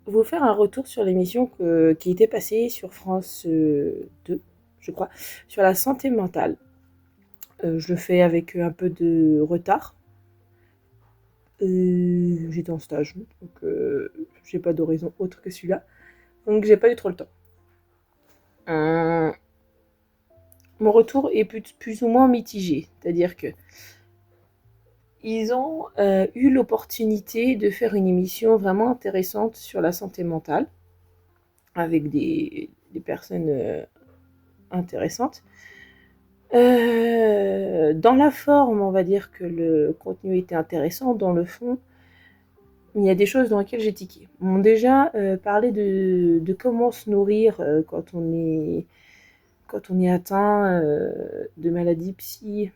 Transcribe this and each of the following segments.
vous faire un retour sur l'émission qui était passée sur France 2, je crois, sur la santé mentale. Je le fais avec un peu de retard. J'étais en stage, donc j'ai pas de raison autre que celui-là. Donc j'ai pas eu trop le temps. Mon retour est plus ou moins mitigé, c'est-à-dire que ils ont eu l'opportunité de faire une émission vraiment intéressante sur la santé mentale, avec des personnes intéressantes. Dans la forme, on va dire que le contenu était intéressant. Dans le fond, il y a des choses dans lesquelles j'ai tiqué. On a déjà parlé de comment se nourrir quand on est atteint de maladies psy.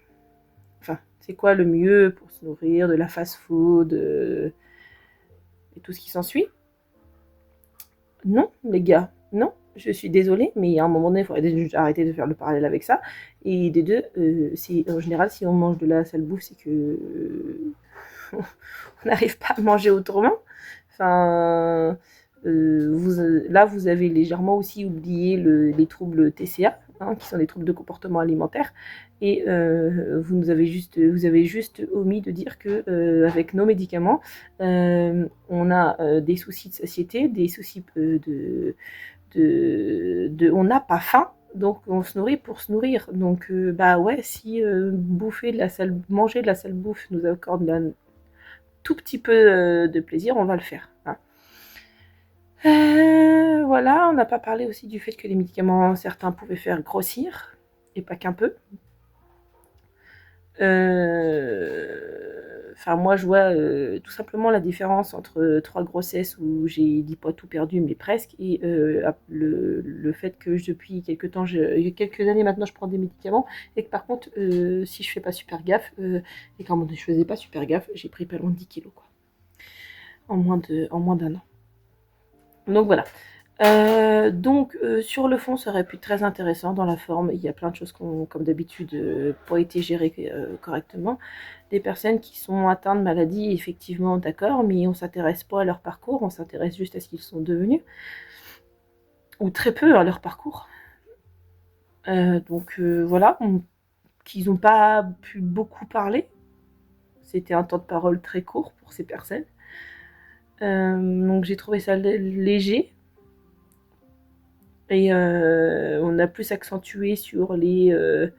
Enfin, c'est quoi le mieux pour se nourrir, de la fast-food et tout ce qui s'ensuit. Non, les gars, non. Je suis désolée, mais à un moment donné, il faudrait arrêter de faire le parallèle avec ça. Et des deux, en général, si on mange de la sale bouffe, c'est que on n'arrive pas à manger autrement. Enfin, là, vous avez légèrement aussi oublié les troubles TCA, qui sont des troubles de comportement alimentaire. Et vous avez juste omis de dire que avec nos médicaments, on a des soucis de satiété, des soucis on n'a pas faim, donc on se nourrit pour se nourrir. Donc bah ouais, si manger de la sale bouffe nous accorde un tout petit peu de plaisir, on va le faire. Voilà, on n'a pas parlé aussi du fait que les médicaments, certains pouvaient faire grossir, et pas qu'un peu. Enfin, moi, je vois tout simplement la différence entre 3 grossesses où j'ai dit pas tout perdu, mais presque, et le fait que depuis quelques temps, il y a quelques années maintenant, je prends des médicaments, et que par contre, si je fais pas super gaffe, et quand je faisais pas super gaffe, j'ai pris pas loin de 10 kilos, quoi, en moins d'un an. Donc voilà. Sur le fond, ça aurait pu être très intéressant. Dans la forme, il y a plein de choses qui ont, comme d'habitude, pas été gérées correctement. Des personnes qui sont atteintes de maladies, effectivement, d'accord, mais on s'intéresse pas à leur parcours, on s'intéresse juste à ce qu'ils sont devenus, ou très peu à leur parcours. Voilà, qu'ils n'ont pas pu beaucoup parler. C'était un temps de parole très court pour ces personnes. Donc j'ai trouvé ça léger. Et on a plus accentué sur les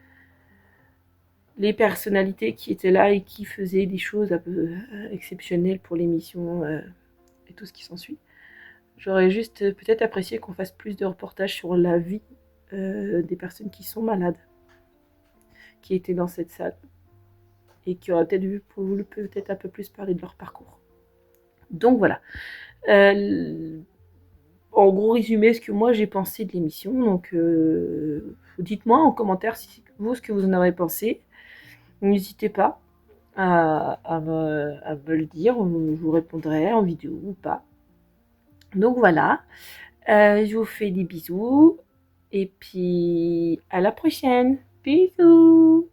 personnalités qui étaient là et qui faisaient des choses un peu exceptionnelles pour l'émission et tout ce qui s'ensuit. J'aurais juste peut-être apprécié qu'on fasse plus de reportages sur la vie des personnes qui sont malades, qui étaient dans cette salle, et qui auraient peut-être voulu peut-être un peu plus parler de leur parcours. Donc voilà. En gros résumé, ce que moi j'ai pensé de l'émission. Donc dites-moi en commentaire ce que vous en avez pensé. N'hésitez pas à me le dire, je vous répondrai en vidéo ou pas. Donc voilà, je vous fais des bisous et puis à la prochaine. Bisous.